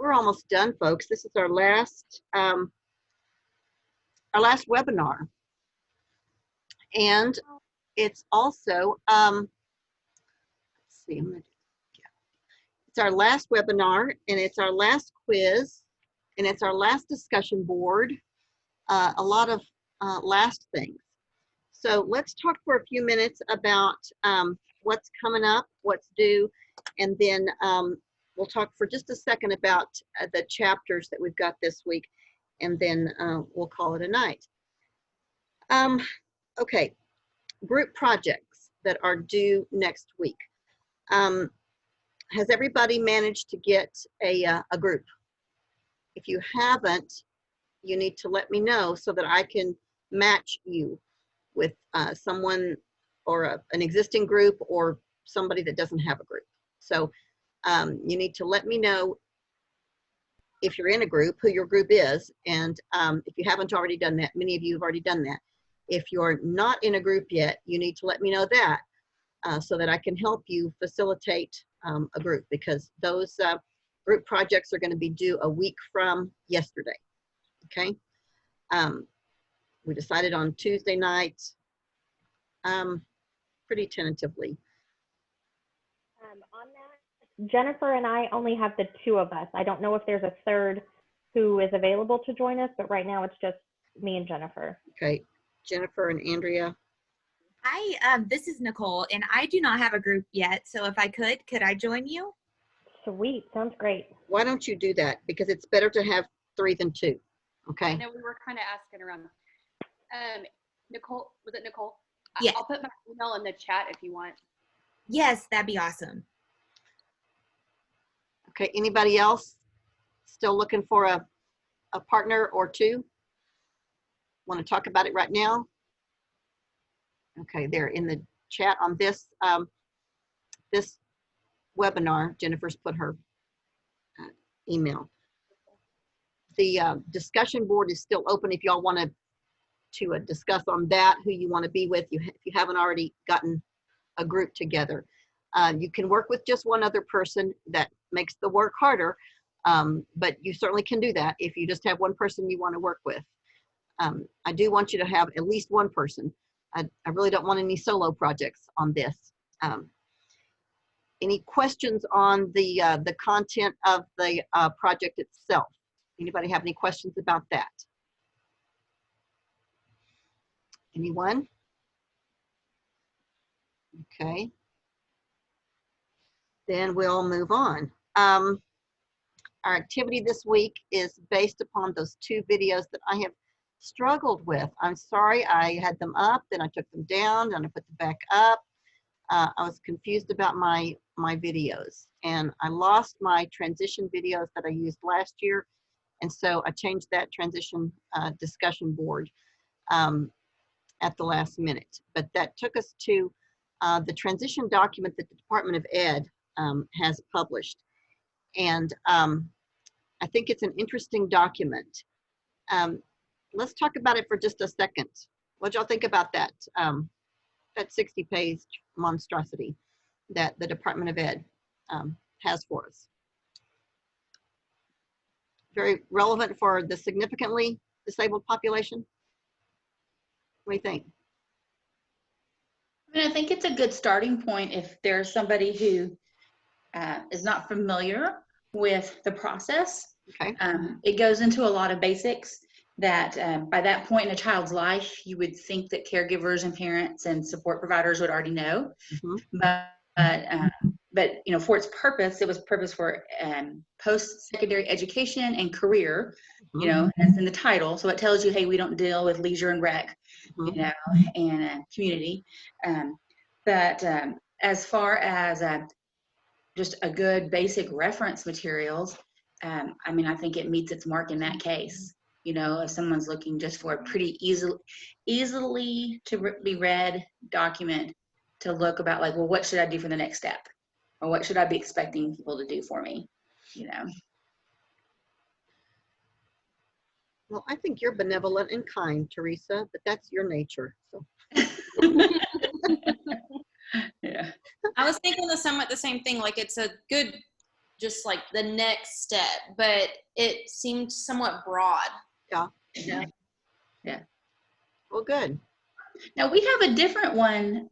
we're almost done, folks. This is our last webinar. And it's also, let's see, it's our last webinar, and it's our last quiz, and it's our last discussion board, a lot of last things. So let's talk for a few minutes about what's coming up, what's due, and then we'll talk for just a second about the chapters that we've got this week, and then we'll call it a night. Okay, group projects that are due next week. Has everybody managed to get a group? If you haven't, you need to let me know so that I can match you with someone or an existing group or somebody that doesn't have a group. So you need to let me know if you're in a group, who your group is, and if you haven't already done that, many of you have already done that. If you're not in a group yet, you need to let me know that so that I can help you facilitate a group, because those group projects are going to be due a week from yesterday. Okay. We decided on Tuesday night, pretty tentatively. On that, Jennifer and I only have the two of us. I don't know if there's a third who is available to join us, but right now it's just me and Jennifer. Okay, Jennifer and Andrea. Hi, this is Nicole, and I do not have a group yet. So if I could I join you? Sweet, sounds great. Why don't you do that? Because it's better to have 3 than 2. Okay. I know we were kind of asking around. Nicole, was it Nicole? Yeah. I'll put my email in the chat if you want. Yes, that'd be awesome. Okay, anybody else still looking for a partner or 2? Want to talk about it right now? Okay, they're in the chat on this this webinar. Jennifer's put her email. The discussion board is still open if y'all want to discuss on that, who you want to be with. If you haven't already gotten a group together. You can work with just one other person. That makes the work harder, but you certainly can do that if you just have one person you want to work with. I do want you to have at least one person. I really don't want any solo projects on this. Any questions on the content of the project itself? Anybody have any questions about that? Anyone? Okay. Then we'll move on. Our activity this week is based upon those 2 videos that I have struggled with. I'm sorry, I had them up, then I took them down, then I put them back up. I was confused about my videos, and I lost my transition videos that I used last year, and so I changed that transition discussion board at the last minute. But that took us to the transition document that the Department of Ed has published, and I think it's an interesting document. Let's talk about it for just a second. What y'all think about that? That 60-page monstrosity that the Department of Ed has for us. Very relevant for the significantly disabled population. What do you think? I mean, I think it's a good starting point if there's somebody who is not familiar with the process. Okay. It goes into a lot of basics that by that point in a child's life, you would think that caregivers and parents and support providers would already know. Mm-hmm. But you know, for its purpose, it was purpose for post-secondary education and career, mm-hmm. you know, as in the title. So it tells you, hey, we don't deal with leisure and rec, mm-hmm. you know, and community. But as far as just a good basic reference materials, I mean, I think it meets its mark in that case. You know, if someone's looking just for a pretty easily to be read document to look about, like, well, what should I do for the next step? Or what should I be expecting people to do for me, you know? Well, I think you're benevolent and kind, Teresa, but that's your nature. So. Yeah. I was thinking somewhat the same thing. Like, it's a good just like the next step, but it seemed somewhat broad. Yeah. Yeah. Well, good. Now we have a different one,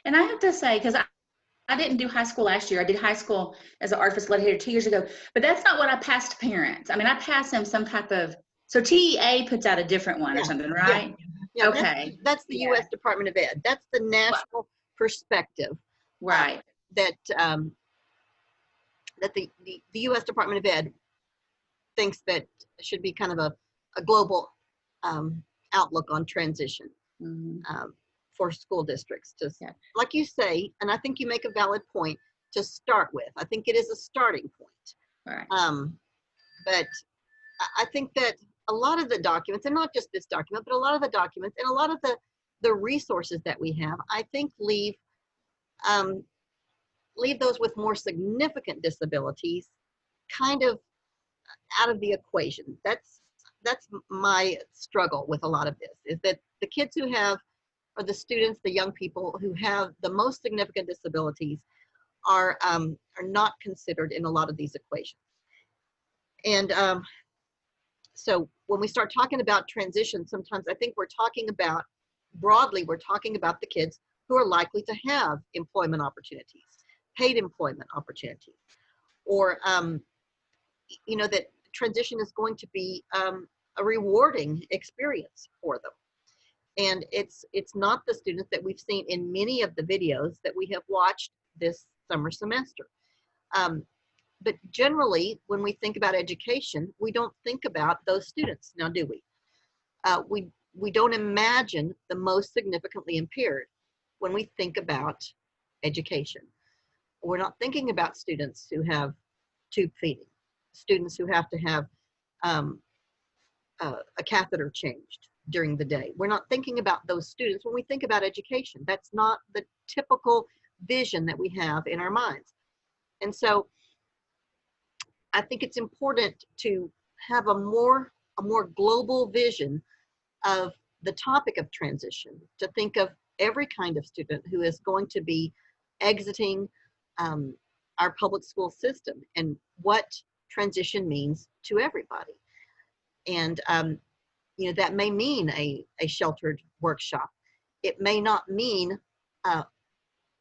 and I have to say, because I didn't do high school last year. I did high school as an art facilitator 2 years ago, but that's not what I passed to parents. I mean, I passed them some type of, so TEA puts out a different one Yeah. or something, right? Yeah, Okay. that's the Yeah. U.S. Department of Ed. That's the national perspective Right. that that the U.S. Department of Ed thinks that should be kind of a global outlook on transition Mhm. for school districts. To, Yeah. like you say, and I think you make a valid point to start with. I think it is a starting point. Right. But I think that a lot of the documents, and not just this document, but a lot of the documents and a lot of the resources that we have, I think leave those with more significant disabilities kind of out of the equation. That's my struggle with a lot of this, is that the kids who have, or the students, the young people who have the most significant disabilities are not considered in a lot of these equations. And so when we start talking about transition, sometimes I think we're talking about, broadly, we're talking about the kids who are likely to have employment opportunities, paid employment opportunities, or, you know, that transition is going to be a rewarding experience for them. And it's not the students that we've seen in many of the videos that we have watched this summer semester. But generally, when we think about education, we don't think about those students, now do we? We don't imagine the most significantly impaired when we think about education. We're not thinking about students who have tube feeding, students who have to have a catheter changed during the day. We're not thinking about those students when we think about education. That's not the typical vision that we have in our minds. And so I think it's important to have a more global vision of the topic of transition, to think of every kind of student who is going to be exiting our public school system and what transition means to everybody. And you know, that may mean a sheltered workshop. It may not mean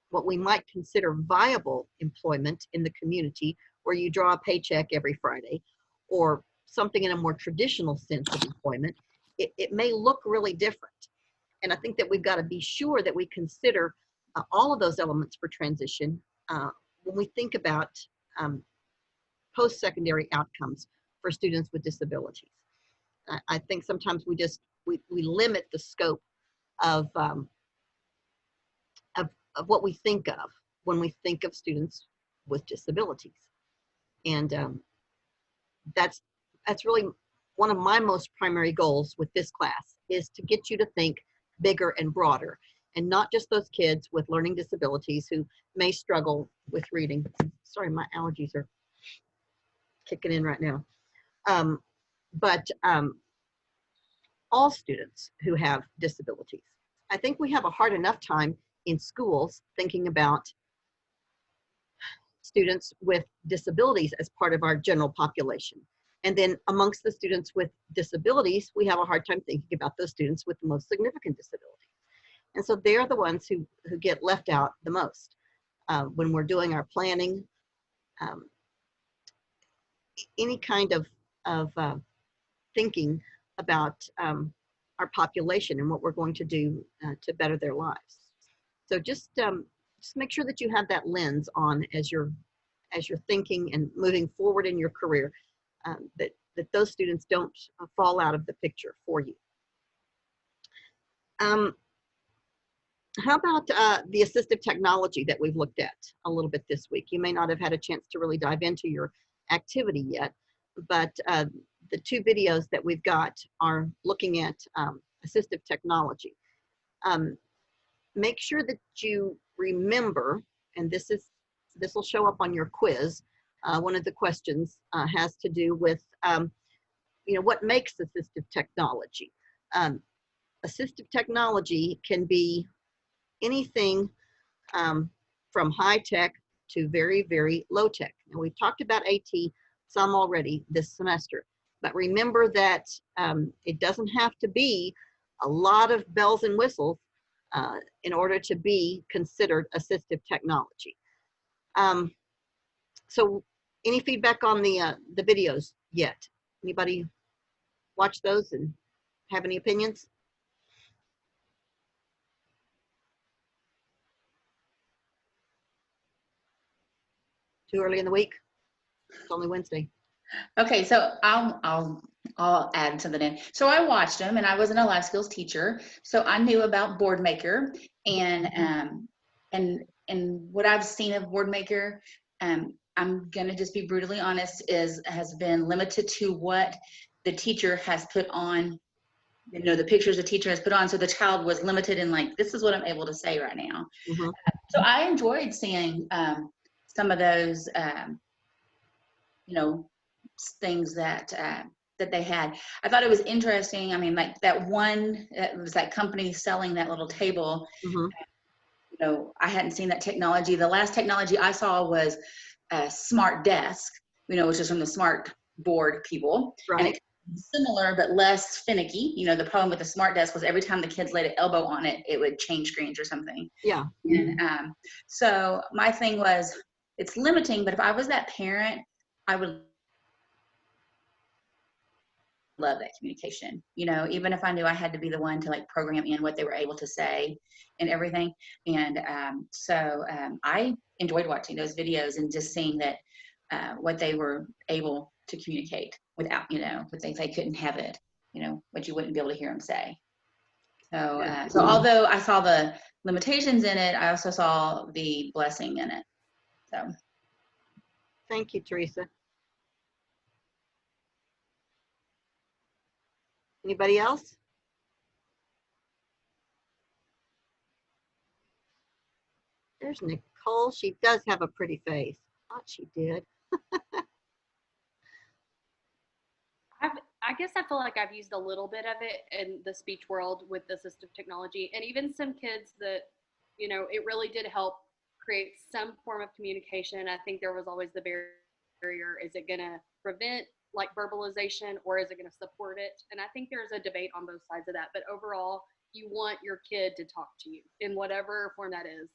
what we might consider viable employment in the community, where you draw a paycheck every Friday, or something in a more traditional sense of employment. It may look really different. And I think that we've got to be sure that we consider all of those elements for transition when we think about post-secondary outcomes for students with disabilities. I think sometimes we limit the scope of what we think of when we think of students with disabilities. And that's really one of my most primary goals with this class, is to get you to think bigger and broader, and not just those kids with learning disabilities who may struggle with reading. Sorry, my allergies are kicking in right now. But all students who have disabilities. I think we have a hard enough time in schools thinking about students with disabilities as part of our general population. And then amongst the students with disabilities, we have a hard time thinking about those students with the most significant disabilities. And so they're the ones who get left out the most when we're doing our planning. Any kind of thinking about our population and what we're going to do to better their lives. So just make sure that you have that lens on as you're thinking and moving forward in your career, that those students don't fall out of the picture for you. How about the assistive technology that we've looked at a little bit this week? You may not have had a chance to really dive into your activity yet, but the 2 videos that we've got are looking at assistive technology. Make sure that you remember, and this will show up on your quiz. One of the questions has to do with you know, what makes assistive technology. Assistive technology can be anything from high tech to very, very low tech. And we've talked about AT some already this semester, but remember that it doesn't have to be a lot of bells and whistles in order to be considered assistive technology. So any feedback on the videos yet? Anybody watch those and have any opinions? Too early in the week? It's only Wednesday. Okay, so I'll add something in. So I watched them, and I wasn't a life skills teacher, so I knew about Boardmaker, and what I've seen of Boardmaker, I'm gonna just be brutally honest, has been limited to what the teacher has put on, you know, the pictures the teacher has put on. So the child was limited in, like, this is what I'm able to say right now. Mhm. So I enjoyed seeing some of those, you know, things that that they had. I thought it was interesting. I mean, like that one, it was that company selling that little table. Mhm. You know, I hadn't seen that technology. The last technology I saw was a smart desk, you know, which is from the smart board people. And Right. it similar but less finicky. You know, the problem with the smart desk was every time the kids laid an elbow on it, it would change screens or something. Yeah. And so my thing was, it's limiting, but if I was that parent, I would love that communication, you know, even if I knew I had to be the one to like program in what they were able to say and everything. And so I enjoyed watching those videos and just seeing that what they were able to communicate without, you know, with things they couldn't have it, you know, what you wouldn't be able to hear them say. So, so although I saw the limitations in it, I also saw the blessing in it. So. Thank you, Teresa. Anybody else? There's Nicole. She does have a pretty face. Thought she did. I guess I feel like I've used a little bit of it in the speech world with assistive technology, and even some kids that, you know, it really did help create some form of communication. I think there was always the barrier: is it going to prevent like verbalization, or is it going to support it? And I think there's a debate on both sides of that. But overall, you want your kid to talk to you in whatever form that is.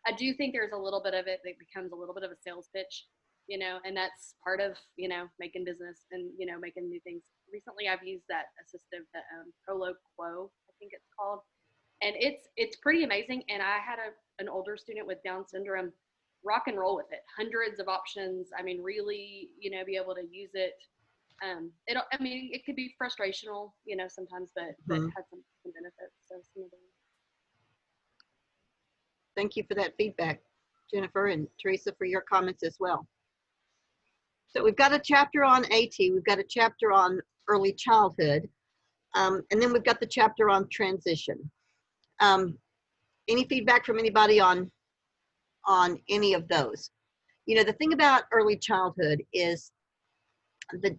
I do think there's a little bit of it that becomes a little bit of a sales pitch, you know, and that's part of, you know, making business and, you know, making new things. Recently, I've used that assistive, the Prolo Quo, I think it's called, and it's pretty amazing. And I had an older student with Down syndrome rock and roll with it. Hundreds of options. I mean, really, you know, be able to use it. I mean, it could be frustrational, you know, sometimes, but had some benefits. So some of them. Thank you for that feedback, Jennifer, and Teresa for your comments as well. So we've got a chapter on AT, we've got a chapter on early childhood, and then we've got the chapter on transition. Any feedback from anybody on any of those? You know, the thing about early childhood is the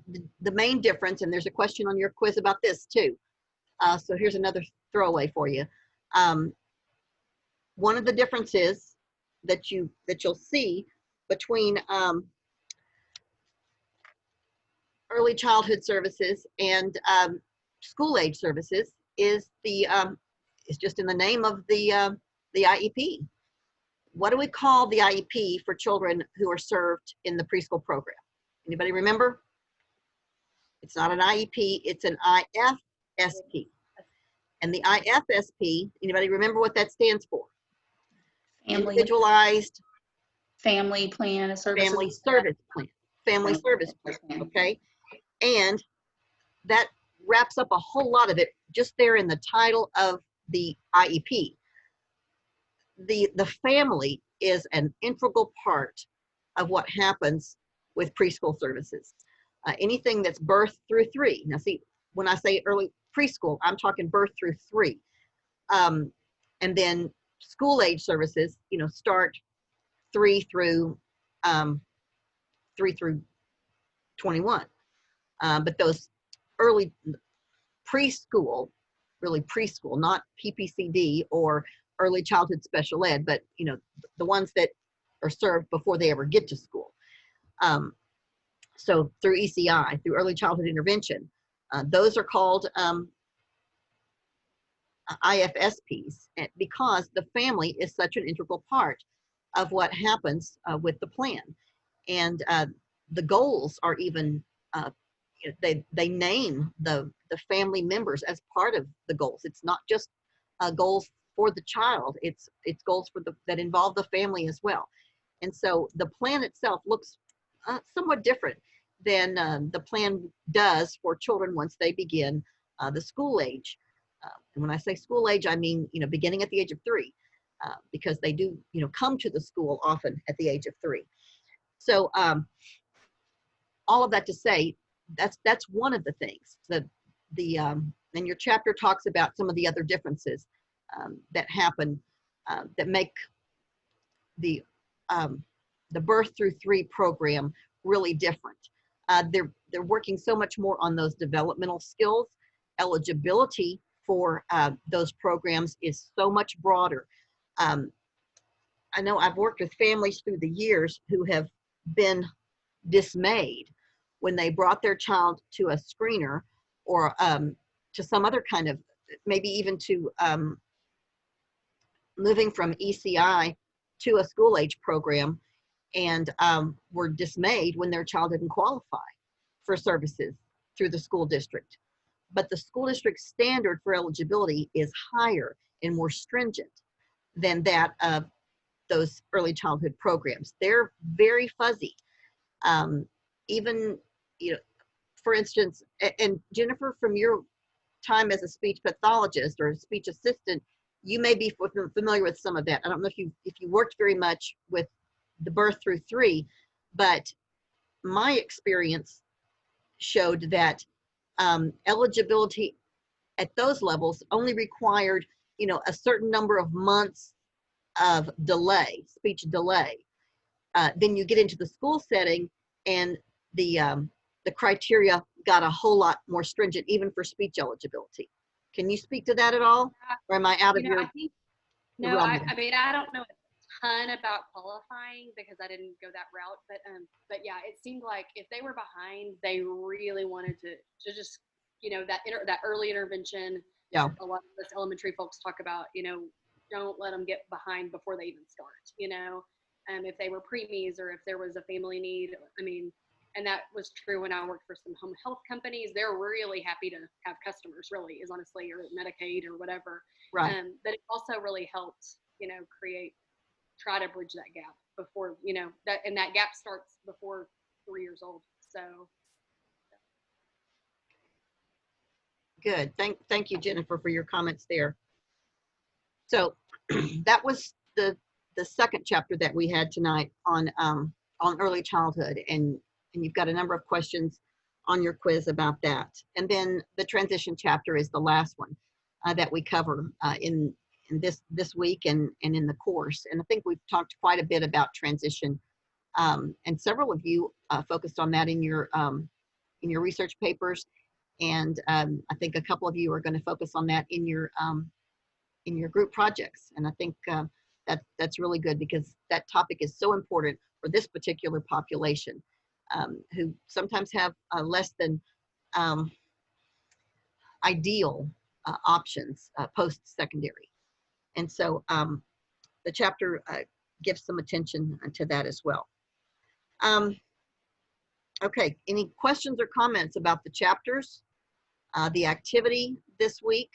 main difference, and there's a question on your quiz about this too. So here's another throwaway for you. One of the differences that you'll see between early childhood services and school age services is is just in the name of the IEP. What do we call the IEP for children who are served in the preschool program? Anybody remember? It's not an IEP, it's an IFSP. And the IFSP, anybody remember what that stands for? Individualized Family Plan of Services. Family Service Plan. Family Service Plan, okay? And that wraps up a whole lot of it just there in the title of the IEP. The family is an integral part of what happens with preschool services. Anything that's birth through 3. Now see, when I say early preschool, I'm talking birth through 3. And then school age services, you know, start 3 through 21. But those early preschool, really preschool, not PPCD or early childhood special ed, but you know, the ones that are served before they ever get to school. So through ECI, through early childhood intervention, those are called IFSPs, because the family is such an integral part of what happens with the plan. And the goals are even, they name the family members as part of the goals. It's not just goals for the child, it's goals for that involve the family as well. And so the plan itself looks somewhat different than the plan does for children once they begin the school age. And when I say school age, I mean, beginning at the age of 3, because they do, come to the school often at the age of 3. So all of that to say, that's one of the things. And your chapter talks about some of the other differences that happen that make the birth through 3 program really different. They're working so much more on those developmental skills. Eligibility for those programs is so much broader. I know I've worked with families through the years who have been dismayed when they brought their child to a screener or to some other kind of, maybe even to moving from ECI to a school age program, and were dismayed when their child didn't qualify for services through the school district. But the school district standard for eligibility is higher and more stringent than that of those early childhood programs. They're very fuzzy. Even, for instance, and Jennifer, from your time as a speech pathologist or a speech assistant, you may be familiar with some of that. I don't know if you worked very much with the birth through 3, but my experience showed that eligibility at those levels only required, a certain number of months of delay, speech delay. Then you get into the school setting, and the criteria got a whole lot more stringent, even for speech eligibility. Can you speak to that at all, or am I out of your? I think, no, I mean, I don't know a ton about qualifying because I didn't go that route, but yeah, it seemed like if they were behind, they really wanted to just, that early intervention. Yeah. A lot of us elementary folks talk about, don't let them get behind before they even start, if they were preemies or if there was a family need. I mean, and that was true when I worked for some home health companies. They're really happy to have customers, really, is honestly, or Medicaid or whatever. Right. But it also really helped, try to bridge that gap before, that gap starts before 3 years old. So. Good. Thank you, Jennifer, for your comments there. So that was the second chapter that we had tonight on early childhood, and you've got a number of questions on your quiz about that. And then the transition chapter is the last one that we cover in this week and in the course. And I think we've talked quite a bit about transition, and several of you focused on that in your research papers. And I think a couple of you are going to focus on that in your group projects. And I think that's really good, because that topic is so important for this particular population, who sometimes have less than ideal options post-secondary. And so the chapter gives some attention to that as well. Okay, any questions or comments about the chapters, the activity this week,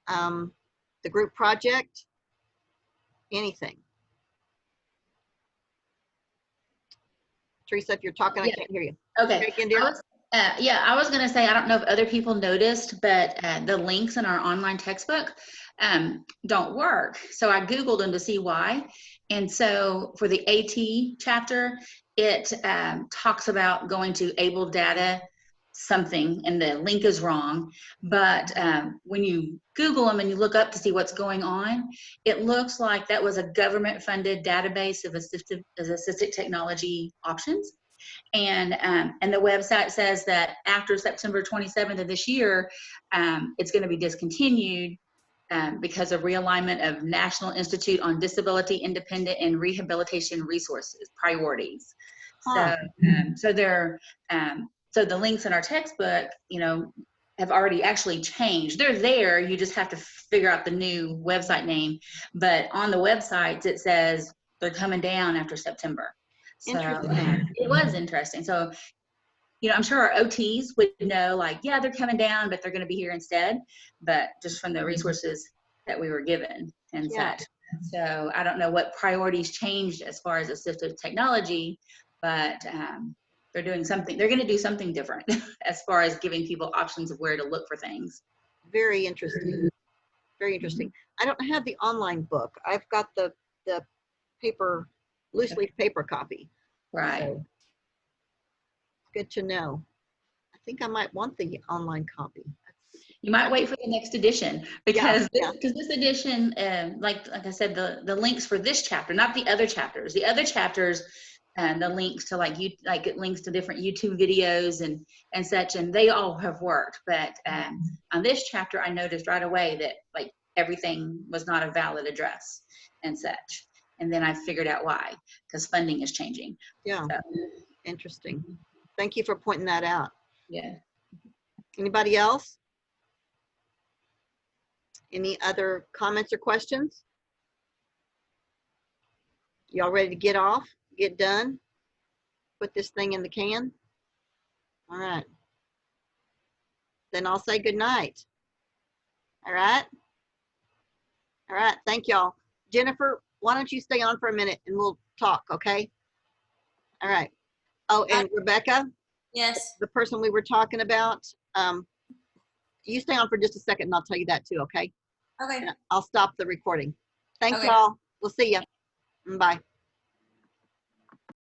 the group project, anything? Teresa, if you're talking, I can't hear you. Okay. I was going to say, I don't know if other people noticed, but the links in our online textbook don't work. So I Googled them to see why. And so for the AT chapter, it talks about going to Able Data something, and the link is wrong. But when you Google them and you look up to see what's going on, it looks like that was a government-funded database of assistive technology options. And the website says that after September 27th of this year, it's going to be discontinued. because of realignment of National Institute on Disability Independent and Rehabilitation Resources priorities. Huh. So so the links in our textbook, have already actually changed. They're there. You just have to figure out the new website name. But on the websites, it says they're coming down after September. So Interesting. it was interesting. So, I'm sure our OTs would know, like, yeah, they're coming down, but they're going to be here instead. But just from the resources that we were given and Yeah. such. So I don't know what priorities changed as far as assistive technology, but they're doing something. They're going to do something different as far as giving people options of where to look for things. Very interesting. Very interesting. I don't have the online book. I've got the paper, loose leaf paper copy. Right. So, good to know. I think I might want the online copy. You might wait for the next edition because Yeah. this edition, like I said, the links for this chapter, not the other chapters. The other chapters, and the links to it links to different YouTube videos and such, and they all have worked. But on this chapter, I noticed right away that like everything was not a valid address and such. And then I figured out why, because funding is changing. Yeah. So, Interesting. Thank you for pointing that out. yeah. Anybody else? Any other comments or questions? Y'all ready to get off, get done? Put this thing in the can? All right. Then I'll say good night. All right. All right. Thank y'all. Jennifer, why don't you stay on for a minute and we'll talk, okay? All right. Oh, and Rebecca, Yes. the person we were talking about, you stay on for just a second and I'll tell you that too, okay? Okay. And I'll stop the recording. Thanks, Okay. y'all. We'll see ya. Bye.